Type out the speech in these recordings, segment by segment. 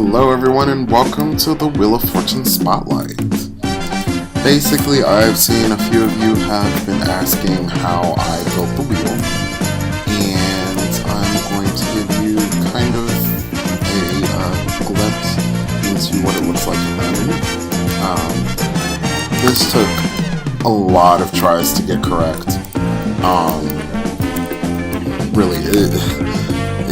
Hello everyone and welcome to the Wheel of Fortune Spotlight. Basically, I've seen a few of you have been asking how I built the wheel, and I'm going to give you kind of a glimpse into what it looks like underneath. This took a lot of tries to get correct. Really,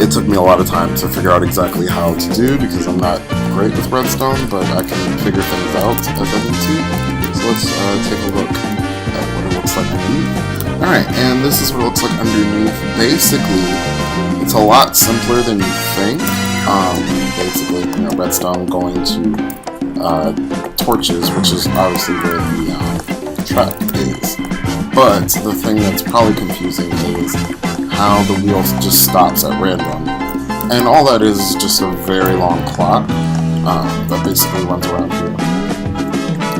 it took me a lot of time to figure out exactly how to do, because I'm not great with Redstone, but I can figure things out as I need to. So let's take a look at what it looks like underneath. Alright, and this is what it looks like underneath. Basically, it's a lot simpler than you think. Basically, Redstone going to torches, which is obviously where the track is. But the thing that's probably confusing is how the wheel just stops at random, and all that is just a very long clock that basically runs around here,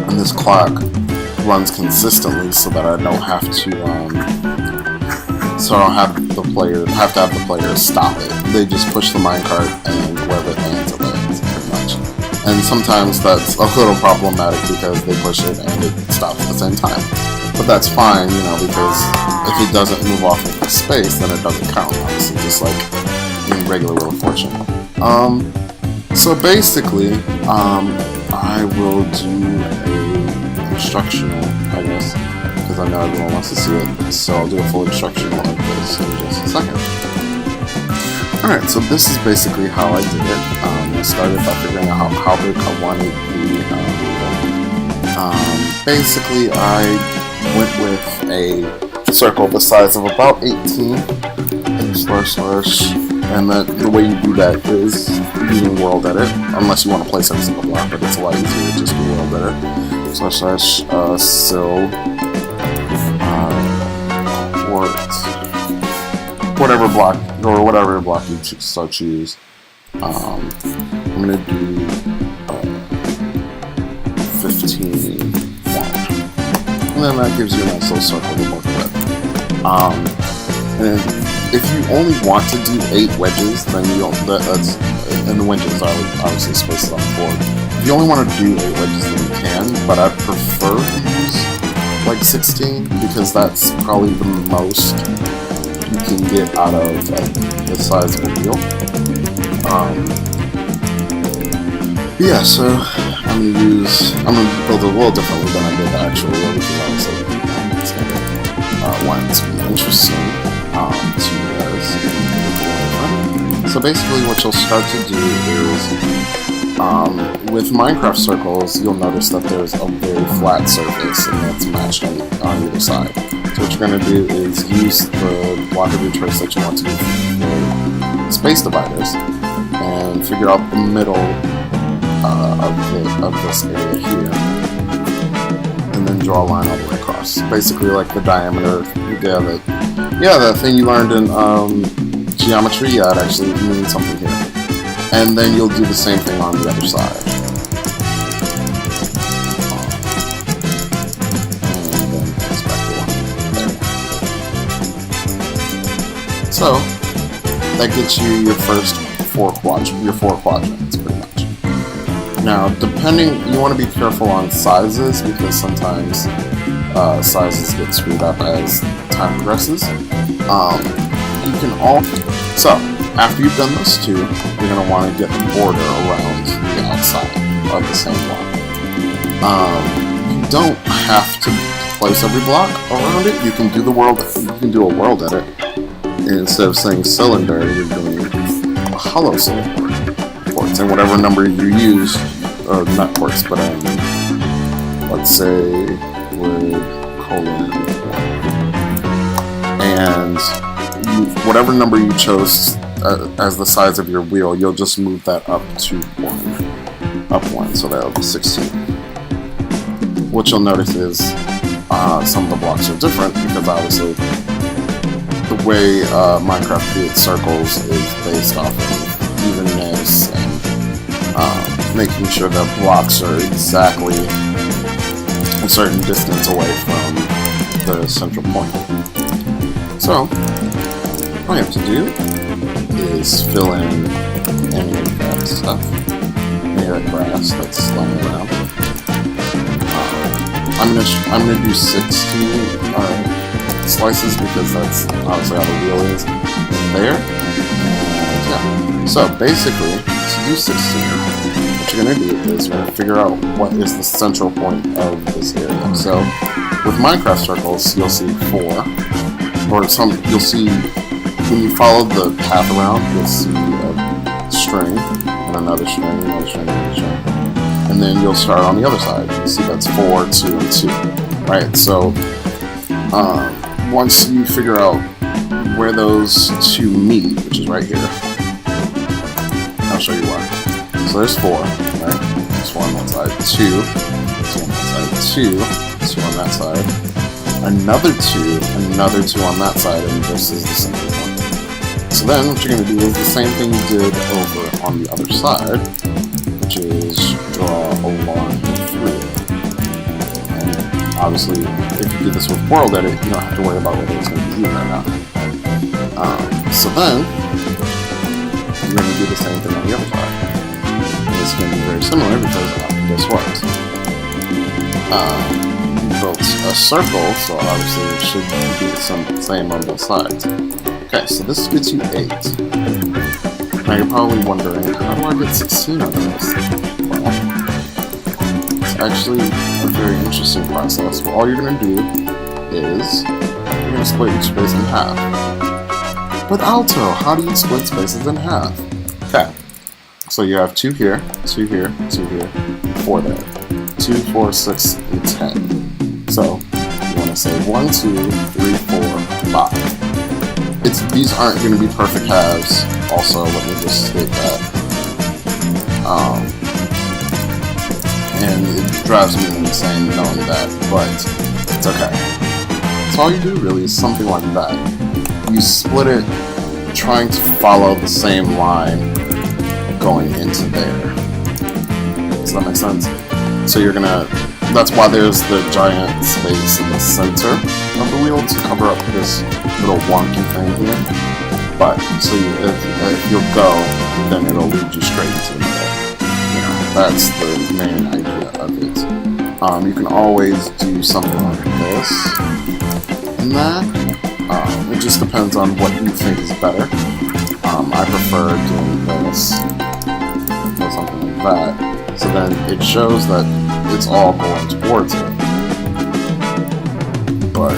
and this clock runs consistently so that I don't have to have the players stop it. They just push the minecart, and wherever it lands, it lands, pretty much. And sometimes that's a little problematic because they push it and it stops at the same time. But that's fine, because if it doesn't move off of the space, then it doesn't count, obviously, just like in regular Wheel of Fortune. So basically, I will do a instructional, I guess, because I know everyone wants to see it, so I'll do a full instructional of this in just a second. Alright, so this is basically how I did it. I started by figuring out how big I wanted the basically, I went with a circle the size of about 18 / and the way you do that is using world edit, unless you want to place every single block, but it's a lot easier to just do world edit / sill quartz, whatever block you choose. I'm gonna do 15. And then that gives you a nice little circle to work with. And if you only want to do 8 wedges, then you don't. And the wedges are obviously spaced on the board. If you only want to do 8 wedges, then you can. But I prefer to use like 16 because that's probably the most you can get out of the size of a wheel. Yeah, so I'm gonna build it a little differently than I did the actual wheel, because obviously it's gonna be interesting to you guys. So basically what you'll start to do is, with Minecraft circles, you'll notice that there's a very flat surface and that's matched on either side. So what you're gonna do is use the block of your choice that you want to do for space dividers and figure out the middle of this area here, and then draw a line all the way across. Basically, like the diameter. The thing you learned in geometry. Yeah, it actually means something here. And then you'll do the same thing on the other side. And then it's back to 1 there. So that gets you your first 4 quadrants, pretty much. Now, you want to be careful on sizes, because sometimes sizes get screwed up as time progresses. So after you've done those 2, you're going to want to get the border around the outside of the same block. You don't have to place every block around it. You can do a world edit, and instead of saying cylinder, you're doing a hollow cylinder. And whatever number you use, or not quartz, but let's say with colon 1, and whatever number you chose as the size of your wheel, you'll just move that up to 1, so that'll be 16. What you'll notice is some of the blocks are different, because obviously the way Minecraft creates circles is based off of evenness and making sure that blocks are exactly a certain distance away from the central point. So all you have to do is fill in any of that stuff. dust that's laying around. I'm gonna do 16 slices because that's obviously how the wheel is there. And yeah. So basically, to do 16, what you're gonna do is you're gonna figure out what is the central point of this area. So with Minecraft circles, you'll see 4, or you'll see when you follow the path around, you'll see a string and another string, another string, another string. And then you'll start on the other side. You see that's 4, 2, and 2, right? So once you figure out where those two meet, which is right here, I'll show you why. So there's 4, right? There's 4 on that side, 2 on that side, 2 on that side, another 2 on that side, and this is the same one. So then what you're going to do is the same thing you did over on the other side, which is draw a line through it. And obviously, if you do this with World Edit, you don't have to worry about whether it's going to be right now. So then, you're going to do the same thing on the other side. And it's going to be very similar because guess what? You built a circle, so obviously it should be the same on both sides. Okay, so this gets you 8. Now you're probably wondering, how do I get 16 out of this? Well, it's actually a very interesting process. Well, all you're going to do is, you're going to split each space in half. But Alto, how do you split spaces in half? Okay, so you have 2 here, 2 here, 2 here, 4 there. 2, 4, 6, and 10. So, you want to say 1, 2, 3, 4, 5. These aren't going to be perfect halves. Also, let me just state that. And it drives me insane knowing that, but it's okay. So all you do really is something like that. You split it trying to follow the same line going into there. Does that make sense? So you're gonna, that's why there's the giant space in the center of the wheel to cover up this little wonky thing here. But, so if you'll go, then it'll lead you straight into the middle. You know, that's the main idea of it. You can always do something like this and that. It just depends on what you think is better. I prefer doing this or something like that. So then it shows that it's all going towards it. But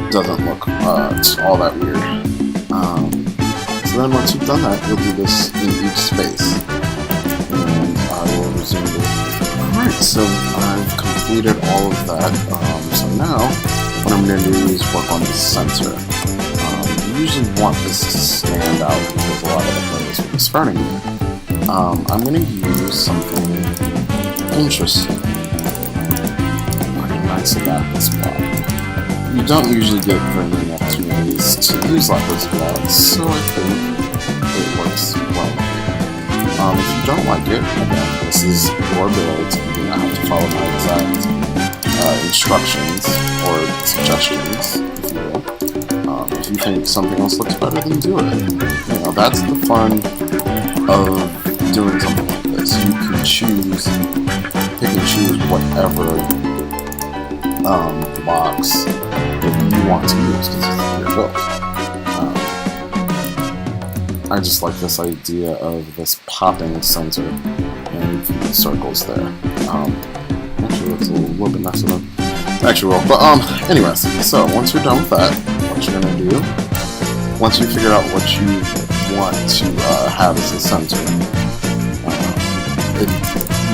it doesn't look all that weird. So then once you've done that, you'll do this in each space. And I will resume it. Alright, so I've completed all of that. So now, what I'm going to do is work on the center. You usually want this to stand out because a lot of the players will be starting here. I'm going to use something interesting. Like a nice lapis block. You don't usually get very many opportunities to use lapis blocks, so I think it works well. If you don't like it, again, this is your build. You do not have to follow my exact instructions or suggestions, if you will. If you think something else looks better, then do it. You know, that's the fun of doing something like this. You can pick and choose whatever blocks that you want to use because it's your build. I just like this idea of this popping center and the circles there. Actually, that's a little bit messy up. Actually, well, but anyways, so once you're done with that, what you're gonna do, once you figure out what you want to have as a center,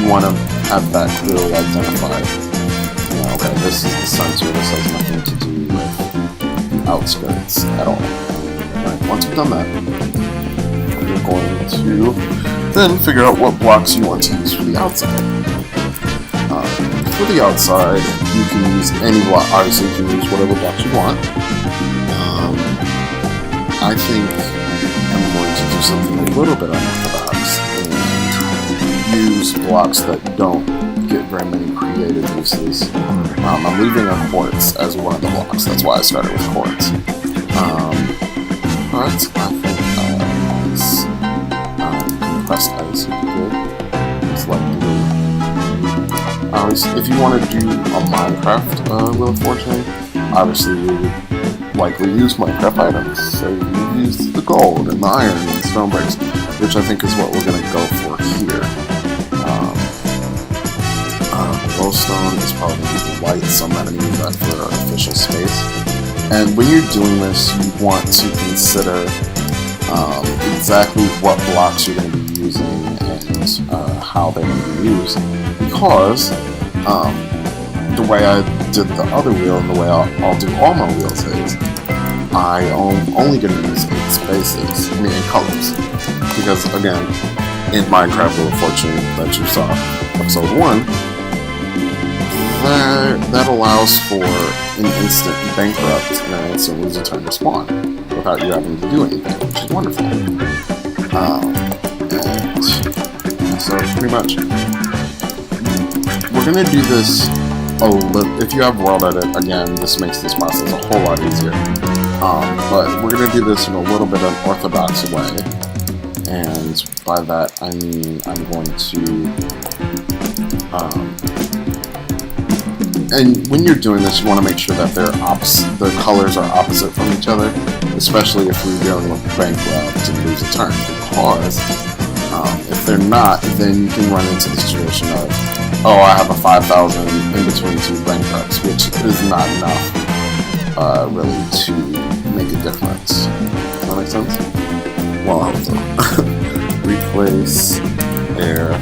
you want to have that clearly identified. You know, okay, this is the center. This has nothing to do with the outskirts at all. Alright, once you've done that, you're going to then figure out what blocks you want to use for the outside. For the outside, you can use any block. Obviously, you can use whatever blocks you want. I think I'm going to do something a little bit unorthodox and use blocks that don't get very many creative uses. I'm leaving a quartz as one of the blocks. That's why I started with quartz. But I think compressed ice would be good. It's light blue. If you want to do a Minecraft Wheel of Fortune, obviously you would likely use Minecraft items. So you use the gold and the iron and the stone bricks, which I think is what we're going to go for here. Glowstone is probably the white, so I'm not going to use that for artificial space. And when you're doing this, you want to consider exactly what blocks you're going to be using and how they're going to be used, because the way I did the other wheel and the way I'll do all my wheels is I am only going to use 8 spaces, meaning colors, because again, in Minecraft Wheel of Fortune that you saw, episode 1, that allows for an instant bankrupt and an instant lose a turn to spawn without you having to do anything, which is wonderful. And so pretty much, we're going to do this a little. If you have World Edit, again, this makes this process a whole lot easier. But we're going to do this in a little bit unorthodox way, and by that I mean I'm going to and when you're doing this, you want to make sure that the colors are opposite from each other, especially if we're dealing with bankrupt and lose a turn, because if they're not, then you can run into the situation of, oh, I have a 5,000 in between 2 bankrupts, which is not enough really to make a difference. Does that make sense? Well, I hope so. Replace air.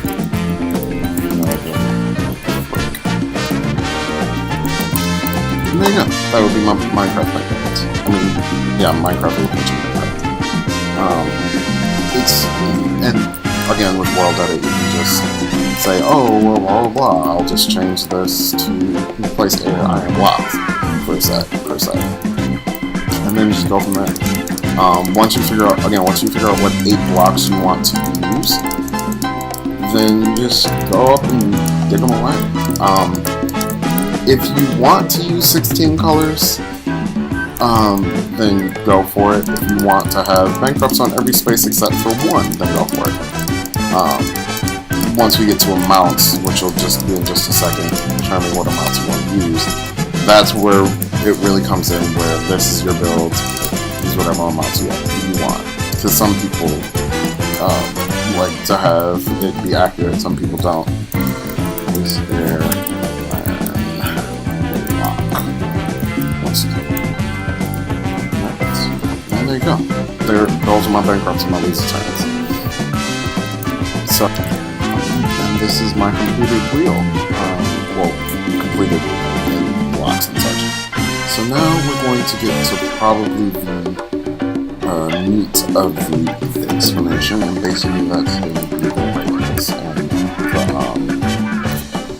And there you go. That would be my Minecraft background. I mean, yeah, Minecraft will put you Minecraft. And again, with World Edit, you can just say, oh, well, blah, blah, blah. I'll just change this to replace air, iron, blocks per set. And then just go from there. Once you figure out what 8 blocks you want to use, then you just go up and dig them away. If you want to use 16 colors, then go for it. If you want to have bankrupts on every space except for 1, then go for it. Once we get to amounts, which will just be in just a second, determine what amounts you want to use, that's where it really comes in, where this is your build, use whatever amounts you want. Because some people like to have it be accurate, some people don't. Is there... And there you go. Those are my bankrupts and my lose turns. So, and this is my completed wheel. Completed in blocks and such. So now we're going to get to probably the meat of the explanation, and basically that's the radius and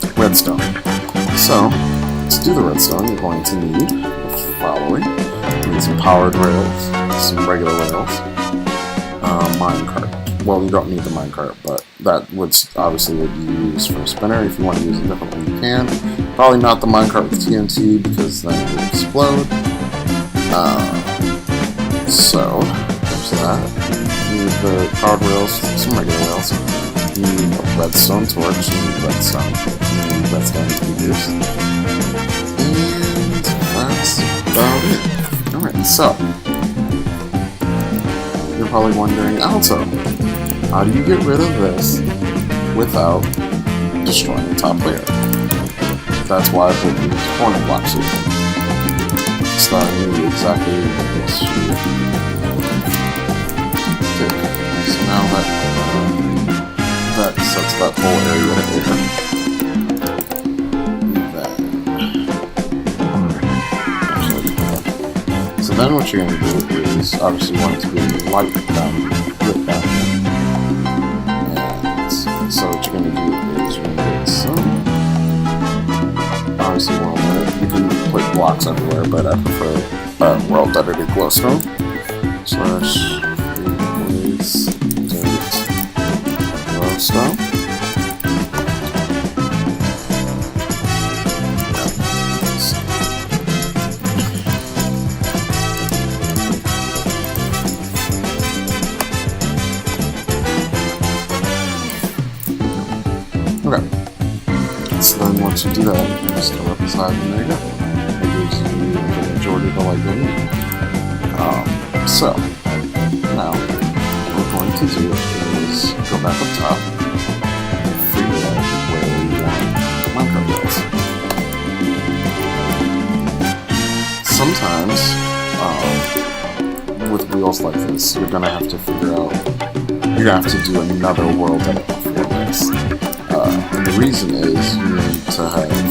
the redstone. So, to do the redstone, you're going to need the following. You need some powered rails, some regular rails, minecart. Well, you don't need the minecart, but that would obviously would be used for a spinner. If you want to use a different one, you can. Probably not the minecart with TNT, because then it will explode. So, there's that. You need the powered rails, some regular rails. You need a redstone torch, you need redstone to be used. And that's about it. Alright, so you're probably wondering also, how do you get rid of this without destroying the top layer? That's why I put these corner blocks here. Starting with exactly this should take. So now that sets that whole area there. Then what you're going to do is, obviously you want it to be light down, lit down here. And so what you're going to do is you're going to get some, obviously World Edit. You can put blocks everywhere, but I prefer World Edited glowstone. / glowstone. Okay. So then once you do that, you just go up the side and there you go. It gives you the majority of the light you'll need. So, now, what we're going to do is go back up top and figure out where we want Minecraft rails. Sometimes, with wheels like this, you're going to have to figure out, you're going to have to do another world edit before this. And the reason is you need to have,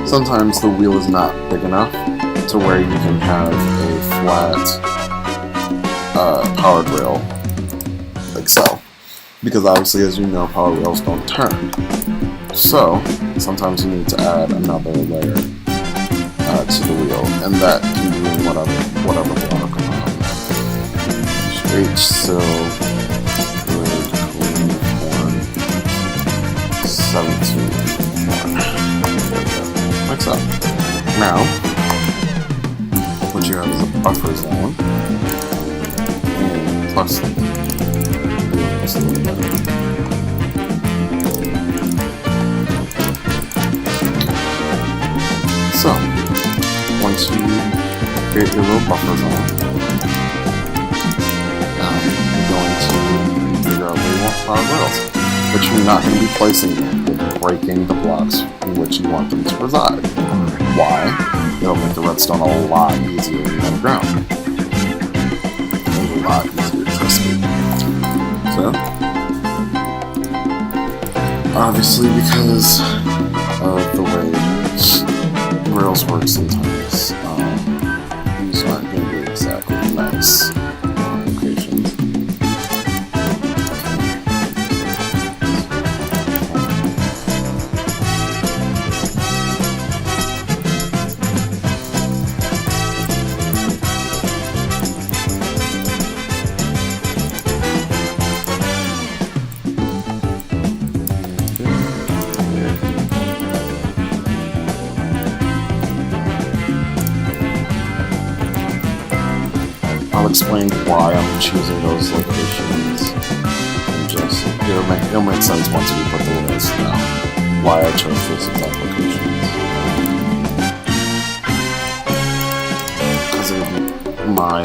sometimes the wheel is not big enough to where you can have a flat powered rail like so. Because obviously, as you know, power rails don't turn. So, sometimes you need to add another layer to the wheel, and that can be in whatever block. H, sill, wood, clean, horn, 17, like so. Now, what you have is a buffer zone, and plus just a little bit. So, once you create your little buffer zone, you're going to figure out where you want power rails. But you're not going to be placing them. You're breaking the blocks in which you want them to reside. Why? It'll make the redstone a lot easier than underground. A lot easier, trust me. So, obviously because of the way rails work sometimes, these aren't going to be exactly nice locations. I'll explain why I'm choosing those locations, and just it'll make sense once we put the rails down. Why I chose those exact locations. Because of my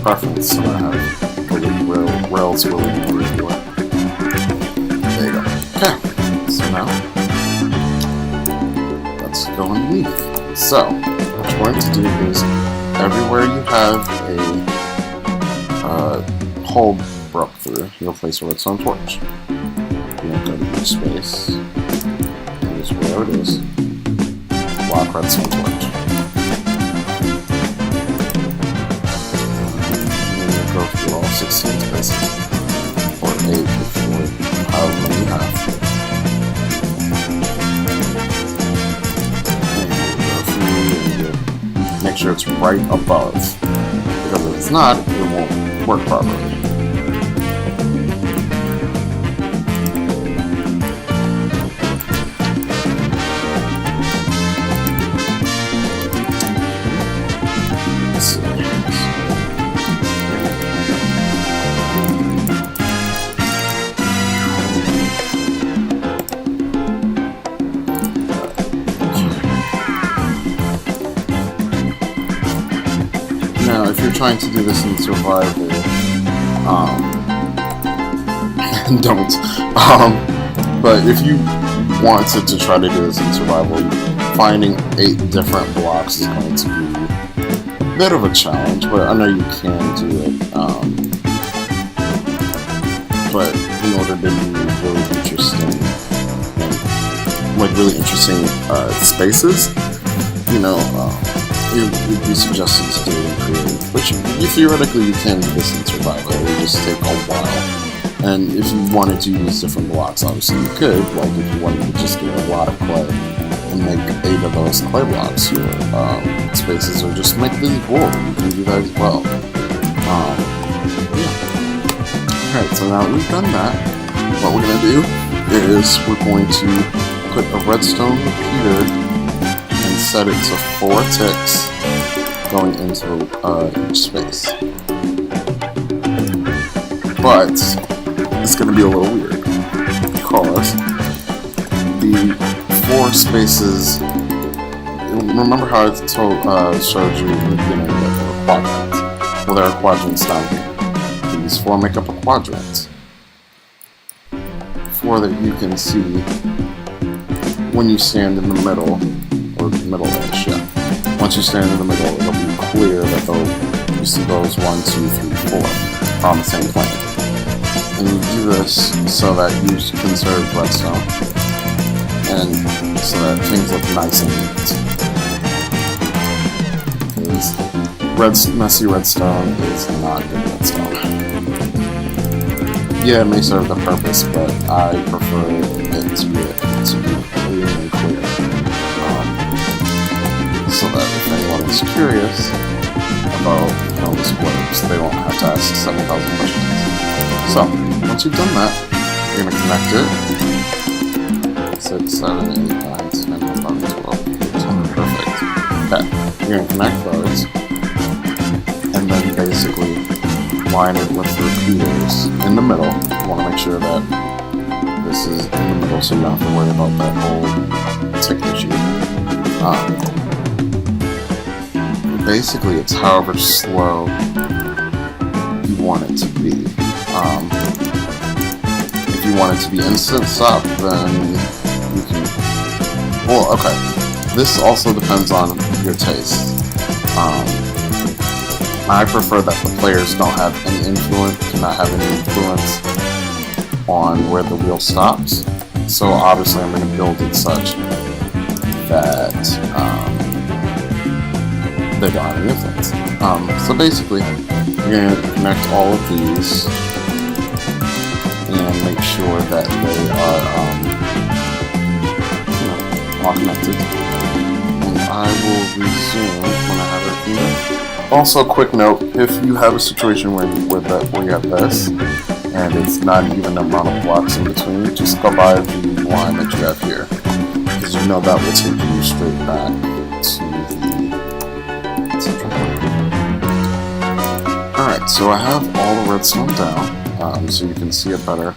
preference, so I have rails really everywhere. There you go. Okay, so now let's go underneath. So what you're going to do is, everywhere you have a hole broke through, you'll place a redstone torch. You'll go to each space, and just wherever it is, block redstone torch. And you'll go through all 16 spaces, or 8 if you however many you have. Make sure it's right above, because if it's not, it won't work properly. Let's see. Now, if you're trying to do this in survival, don't. But if you wanted to try to do this in survival, finding 8 different blocks is going to be a bit of a challenge, but I know you can do it. But in order to do really interesting spaces, it would be suggested to do it in creative, which theoretically you can do this in survival. It would just take a while. And if you wanted to use different blocks, obviously you could. Like if you wanted to just get a lot of clay and make 8 of those clay blocks, your spaces, or just make this board, you can do that as well. Yeah. Alright, so now that we've done that, what we're going to do is we're going to put a redstone repeater and set it to 4 ticks going into each space. But it's going to be a little weird because the 4 spaces. Remember how I showed you in the beginning that there were quadrants? Well, there are quadrants down here. These 4 make up a quadrant. 4 that you can see when you stand in the middle, or middle-ish, yeah. Once you stand in the middle, it'll be clear that you see those 1, 2, 3, 4 are on the same plane. And you do this so that you conserve redstone, and so that things look nice and neat. Because messy redstone is not good redstone. Yeah, it may serve the purpose, but I prefer it to be clean and clear. So that if anyone is curious about how this works, they won't have to ask 7,000 questions. So, once you've done that, you're going to connect it. 6, 7, 8, 9, 10, 11, 12, 13, perfect. Okay, you're going to connect those, and then basically line it with the repeaters in the middle. You want to make sure that this is in the middle so you don't have to worry about that whole tick issue. Basically, it's however slow you want it to be. If you want it to be instant stop, then you can... Well, okay. This also depends on your taste. I prefer that the players don't have any influence, cannot have any influence on where the wheel stops. So obviously I'm going to build it such that they don't have any influence. So basically, you're going to connect all of these and make sure that they are all connected. And I will resume when I have everything done. Also, quick note, if you have a situation where you have this, and it's not even the amount of blocks in between, just go by the line that you have here, because you know that will take you straight back to the central point. Alright, so I have all the redstone down, so you can see it better.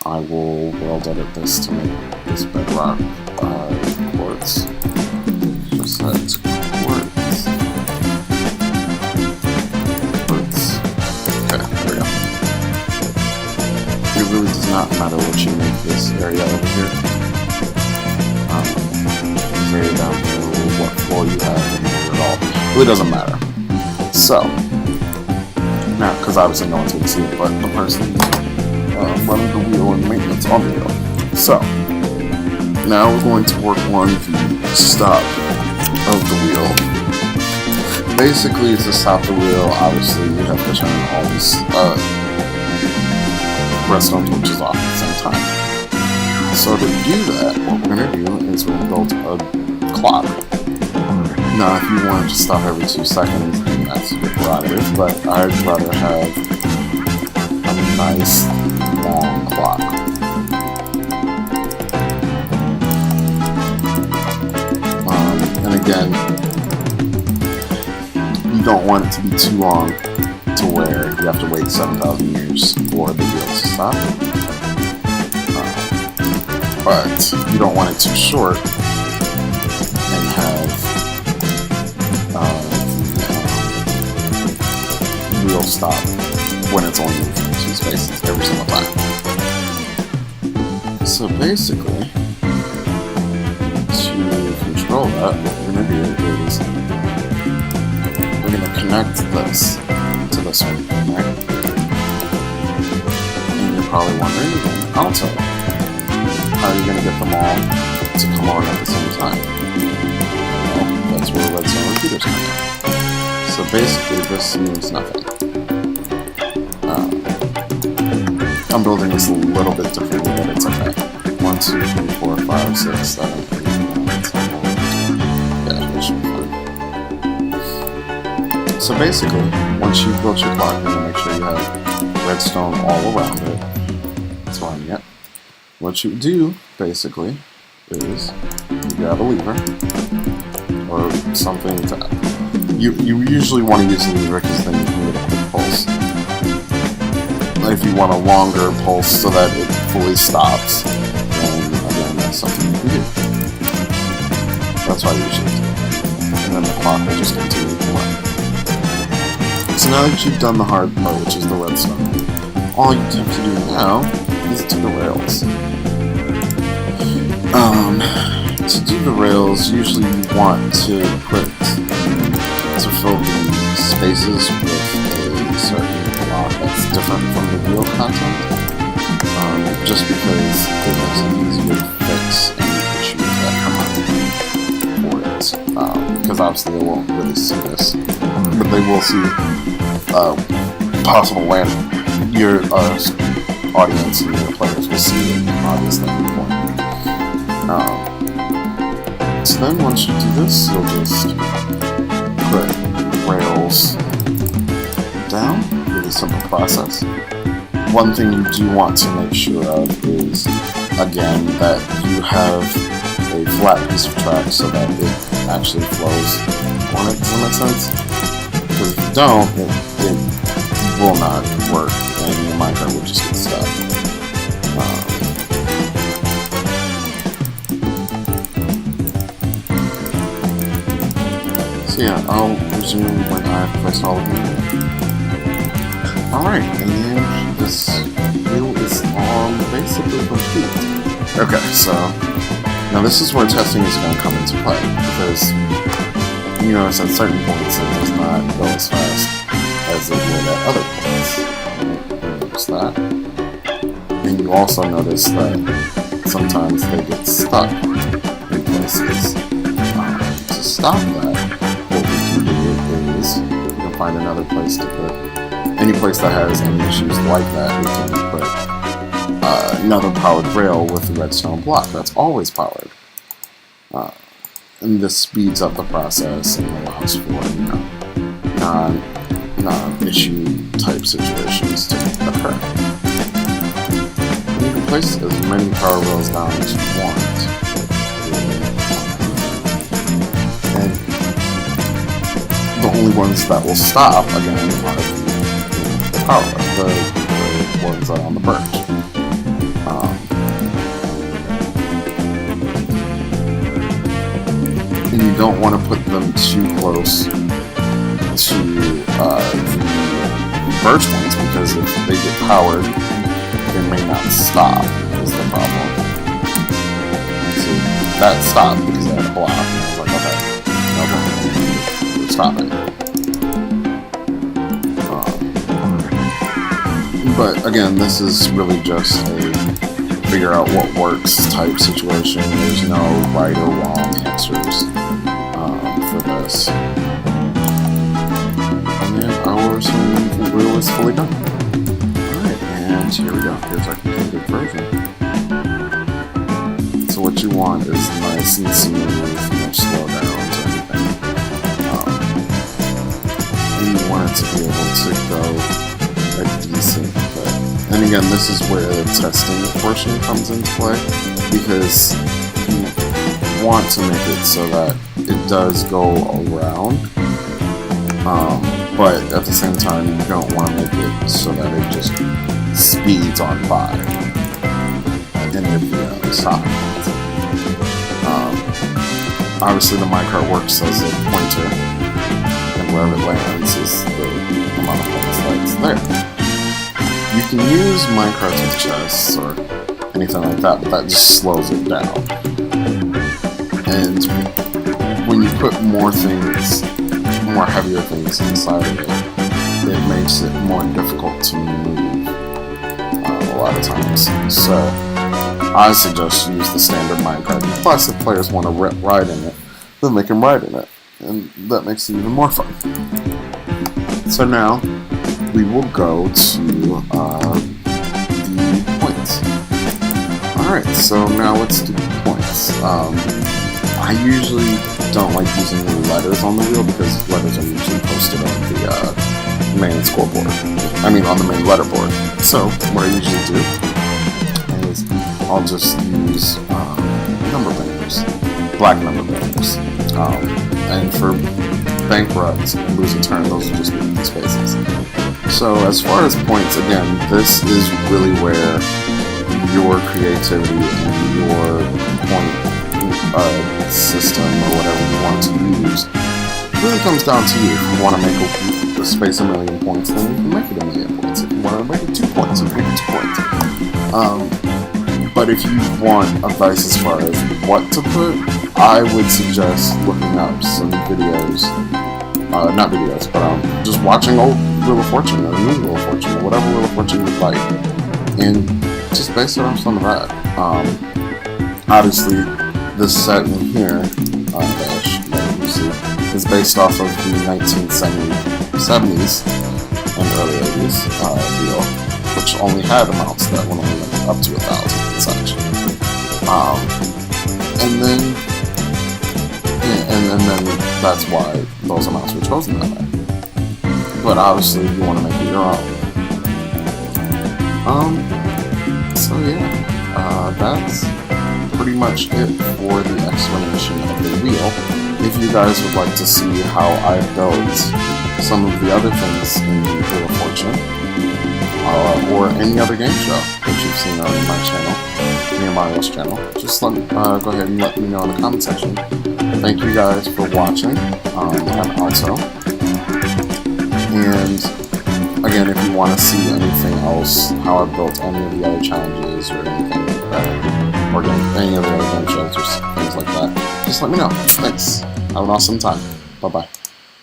I will world edit this to make this bedrock quartz. Just that it's quartz. It really does not matter what you make this area over here. This area down here, what floor you have, at all. It really doesn't matter. So, now, because obviously no one's going to see it, but the person running the wheel and maintenance on the wheel. So, now we're going to work on the stop of the wheel. Basically, to stop the wheel, obviously you have to turn all these redstone torches off at the same time. So to do that, what we're going to do is we're going to build a clock. Now, if you want to stop every 2 seconds, then that's your prerogative, but I'd rather have a nice long clock. And again, you don't want it to be too long to where you have to wait 7,000 years for the wheel to stop. But you don't want it too short and have the wheel stop when it's only moving 2 spaces every single time. So basically, to control that, what we're going to do is we're going to connect this to this one, right? And you're probably wondering again, I'll tell you. How are you going to get them all to come on at the same time? Well, that's where redstone repeaters come in. So basically, this means nothing. I'm building this a little bit differently, but it's okay. 1, 2, 3, 4, 5, 6, 7, 8, 9, 10, 11, 12. Yeah, it should be fine. So basically, once you've built your clock, you're going to make sure you have redstone all around it. That's fine, yeah. What you do, basically, is you grab a lever, or something to... You usually want to use a lever because then you can get a quick pulse. If you want a longer pulse so that it fully stops, then again, that's something you can do. That's what I usually do. And then the clock will just continue to run. So now that you've done the hard part, which is the redstone, all you have to do now is to the rails. To do the rails, usually you want to fill the spaces with a certain block that's different from the real content, just because it makes it easier to fix any issues that come up for it. Because obviously they won't really see this, but they will see possible land. Your audience and your players will see it, obviously, at the point. So then once you do this, you'll just put rails down. Really simple process. One thing you do want to make sure of is, again, that you have a flat piece of track so that it actually flows on it. Does that make sense? Because if you don't, it will not work and your Minecraft will just get stuck. So yeah, I'll resume when I've placed all of them. Alright, and this wheel is basically complete. Okay, so now this is where testing is going to come into play, because you notice at certain points it does not go as fast as it would at other points. You notice that. And you also notice that sometimes they get stuck in places. To stop that, what we can do is we can find another place to put. Any place that has any issues like that, we can put another powered rail with the redstone block that's always powered. And this speeds up the process and allows for, non-issue type situations to occur. And you can place as many power rails down as you want. And the only ones that will stop, again, are the ones that are on the birch. And you don't want to put them too close to the birch ones, because if they get powered, they may not stop, is the problem. So that stopped because they had a block, and I was like, okay, no problem, stop it. But again, this is really just a figure out what works type situation. There's no right or wrong answers for this. And our wheel is fully done. Alright, and here we go. Here's our completed version. So what you want is nice and smooth, no slowdowns or anything. And you want it to be able to go a decent bit. And again, this is where the testing portion comes into play, because you want to make it so that it does go around, but at the same time you don't want to make it so that it just speeds on by and it stops. Obviously the minecart works as a pointer, and wherever it lands is the amount of points that's there. You can use minecart with chests or anything like that, but that just slows it down. And when you put more things, more heavier things inside of it, it makes it more difficult to move a lot of times. So I suggest you use the standard minecart. And plus, if players want to ride in it, then they can ride in it, and that makes it even more fun. So now we will go to the points. Alright, so now let's do points. I usually don't like using letters on the wheel, because letters are usually posted on the main scoreboard. I mean, on the main letterboard. So what I usually do is I'll just use number banners, black number banners. And for bankrupt and lose a turn, those will just be empty spaces. So as far as points, again, this is really where your creativity and your point system or whatever you want to use really comes down to you. If you want to make a space 1,000,000 points, then you can make it 1,000,000 points. If you want to make it 2 points, you can make it 2 points. But if you want advice as far as what to put, I would suggest looking up some videos. Not videos, but just watching old Wheel of Fortune or new Wheel of Fortune or whatever Wheel of Fortune you like, and just base it off some of that. Obviously, this set in here, you see, is based off of the 1970s and early 80s wheel, which only had amounts that went only up to 1,000 and such. And then that's why those amounts were chosen that way. But obviously, you want to make it your own. So yeah, that's pretty much it for the explanation of the wheel. If you guys would like to see how I built some of the other things in the Wheel of Fortune, or any other game show that you've seen on my channel, me and Mario's channel, just go ahead and let me know in the comment section. Thank you guys for watching, and also, and again, if you want to see anything else, how I built any of the other challenges or anything like that, or any of the other game shows or things like that, just let me know. Thanks. Have an awesome time. Bye-bye.